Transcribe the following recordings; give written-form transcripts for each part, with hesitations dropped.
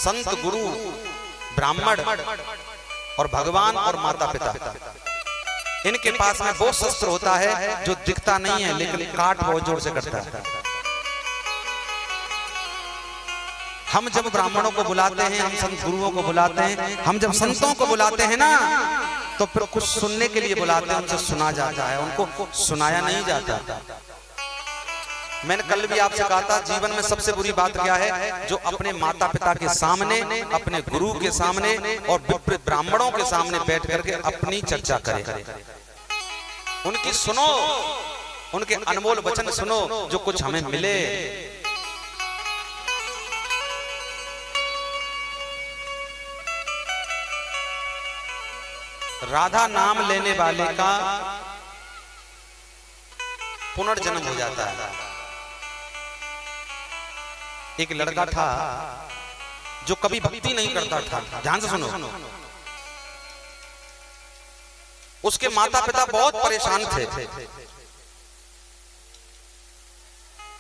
संत, गुरु, ब्राह्मण और भगवान और माता पिता, इनके पास में वो शस्त्र होता है जो दिखता नहीं है लेकिन काट बहुत जोर से करता है। हम जब ब्राह्मणों को बुलाते हैं, हम संत गुरुओं को बुलाते हैं, हम जब संतों को बुलाते हैं ना, तो फिर कुछ सुनने के लिए बुलाते हैं, उनसे सुना जाता है, उनको सुनाया नहीं जाता। मैंने कल भी आपसे कहा था, जीवन में सबसे बुरी बात क्या है? जो अपने माता पिता के सामने, अपने गुरु के सामने और विपरीत ब्राह्मणों के सामने बैठ करके अपनी चर्चा करे। उनकी सुनो, उनके अनमोल वचन सुनो, जो कुछ हमें मिले। राधा नाम लेने वाले का पुनर्जन्म हो जाता है। एक लड़का था जो कभी भक्ति नहीं करता था, ध्यान से सुनो। उसके माता पिता बहुत परेशान थे,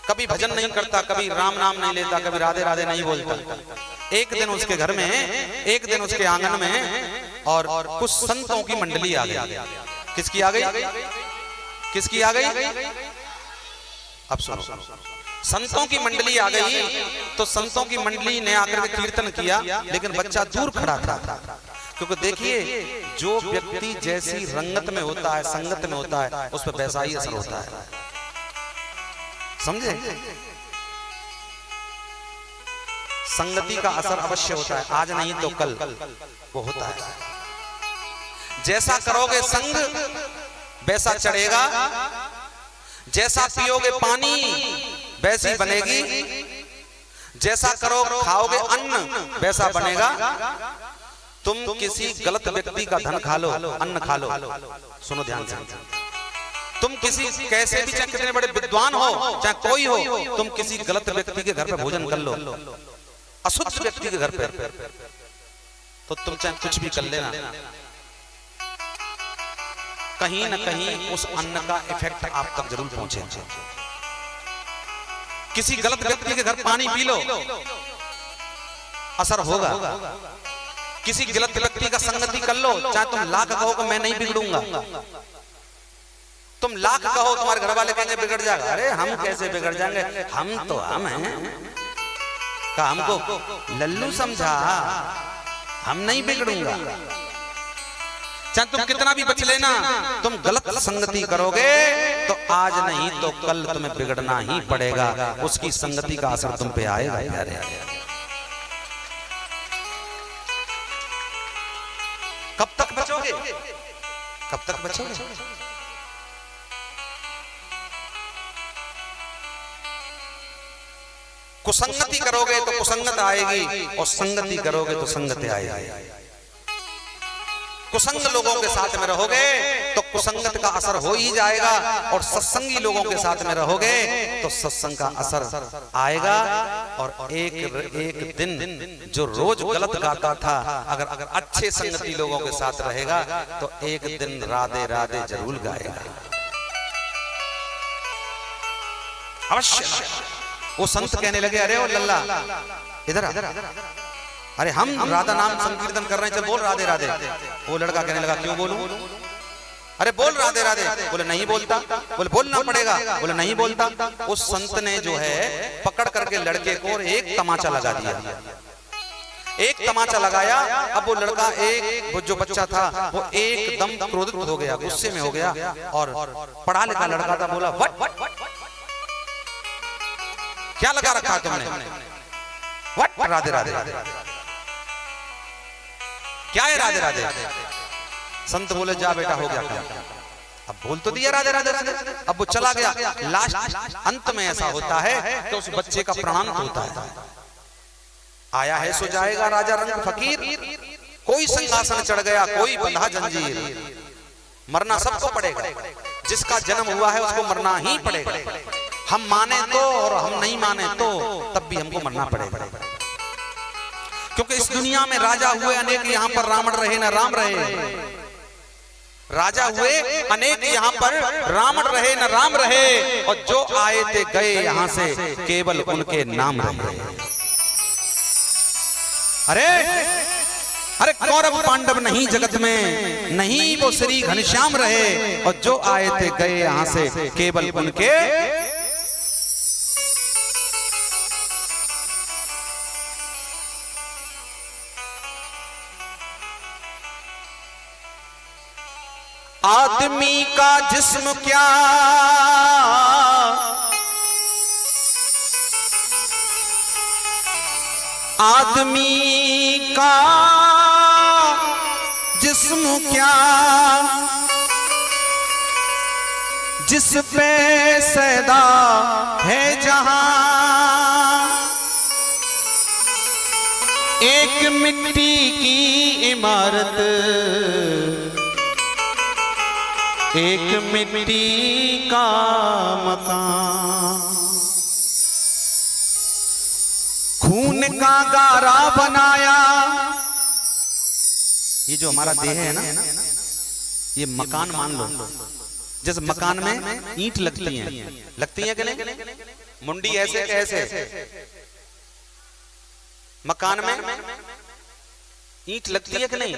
कभी भजन नहीं करता, कभी राम नाम नहीं लेता, कभी राधे राधे नहीं बोलता। एक दिन उसके घर में, एक दिन उसके आंगन में और कुछ संतों की मंडली आ गई। किसकी आ गई? किसकी आ गई? अब सुनो, संतों की मंडली आ गई। तो संतों की मंडली ने आकर के कीर्तन किया, लेकिन बच्चा दूर खड़ा था। क्योंकि देखिए, जो व्यक्ति जैसी रंगत में होता है, संगत में होता है, उस पर वैसा ही असर होता है। समझे? संगति का असर अवश्य होता है, आज नहीं तो कल वो होता है। जैसा करोगे संग वैसा चढ़ेगा, जैसा पियोगे पानी वैसी बनेगी, जैसा करो खाओगे अन्न वैसा बनेगा। तुम किसी गलत व्यक्ति का धन खा लो, अन्न खा लो, सुनो ध्यान से, तुम किसी कैसे भी, चाहे कितने बड़े विद्वान हो, चाहे कोई हो, तुम किसी गलत व्यक्ति के घर पे भोजन कर लो, अशुद्ध व्यक्ति के घर पे, तो तुम चाहे कुछ भी कर लेना, कहीं न कहीं उस अन्न का इफेक्ट आप तक जरूर पहुंचे। किसी गलत व्यक्ति के घर पानी पी लो, असर होगा। किसी गलत व्यक्ति का संगति कर लो, चाहे तुम लाख कहो कि मैं नहीं बिगड़ूंगा, तुम लाख कहो, तुम्हारे घर वाले कहेंगे बिगड़ जाएगा। अरे हम कैसे बिगड़ जाएंगे, हम तो हम हैं। का हमको लल्लू समझा, हम नहीं बिगड़ूंगा। चाहे तुम कितना भी बच लेना, तुम गलत संगति करोगे तो आज नहीं तो कल तुम्हें बिगड़ना ही पड़ेगा। उसकी संगति का असर तुम पे आएगा प्यारे। कब तक बचोगे? कब तक बचोगे? कुसंगति करोगे तो कुसंगत आएगी, और संगति करोगे तो संगत आएगी। कुसंग लोगों के साथ में रहोगे तो कुसंगत का असर हो ही जाएगा, और सत्संगी लोगों के साथ में रहोगे तो सत्संग का असर आएगा। और एक दिन जो रोज गलत गाता था, अगर अच्छे संगति लोगों के साथ रहेगा तो एक दिन राधे राधे जरूर गाएगा, अवश्य। वो संत कहने लगे, अरे ओ लल्ला इधर आ, अरे हम राधा नाम संकीर्तन कर रहे हैं, चल बोल राधे राधे। वो लड़का कहने लगा, क्यों बोलूं? अरे बोल राधे राधे। बोले नहीं बोलता। बोले बोलना पड़ेगा। बोले नहीं बोलता। उस संत ने जो है पकड़ करके लड़के को एक तमाचा लगा दिया। एक तमाचा लगाया। अब वो लड़का, एक जो बच्चा था, वो एकदम क्रोधित हो गया, गुस्से में हो गया, और पढ़ा लिखा लड़का था, बोला वट क्या लगा रखा तुमने? वट राधे राधे। क्या है राधे राधे? संत बोले जा बेटा, हो गया काम। अब बोल तो दिया राधे राधे राधे। अब वो चला गया। लास्ट अंत में ऐसा होता है कि उस बच्चे का प्राण होता है। आया है सो जाएगा राजा रंग फकीर, कोई सिंहासन चढ़ गया, कोई बंधा जंजीर। मरना सबको पड़ेगा, जिसका जन्म हुआ है उसको मरना ही पड़ेगा। हम माने तो और हम नहीं माने तो तब भी हमको मरना पड़ेगा। क्योंकि इस दुनिया में राजा हुए अनेक, यहाँ पर रावण रहे न राम रहे। राजा हुए अनेक, यहाँ पर रावण रहे न राम रहे, और जो आए थे गए यहाँ से केवल उनके नाम रहे। अरे अरे कौरव पांडव नहीं जगत में, नहीं वो श्री घनश्याम रहे, और जो आए थे गए यहां से केवल उनके आदमी का जिस्म क्या, आदमी का जिस्म क्या, जिस पे सैदा है जहां, एक मिट्टी की इमारत, एक मिट्टी का मकान, खून का गारा बनाया। ये जो हमारा देह है ना, ये मकान मान लो। जैसे मकान में ईंट लगती है कि नहीं? मुंडी ऐसे ऐसे मकान में ईंट लगती है कि नहीं?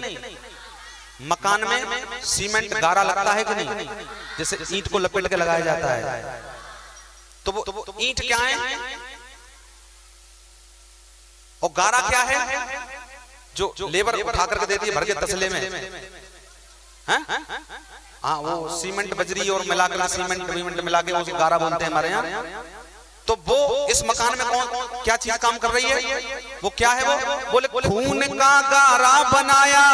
मकान में सीमेंट गारा लगता है कि नहीं? जैसे ईंट को लपेट के लगाया जाता है, तो वो ईंट क्या है और गारा क्या है? जो लेबर उठा करके देती है भर के तसले में, हाँ वो सीमेंट बजरी और मिलाकर सीमेंट मिला के उस गारा बोलते हैं हमारे यहाँ। तो वो इस मकान में कौन क्या चीज काम कर रही है? वो क्या है? वो बोले खून का गारा बनाया।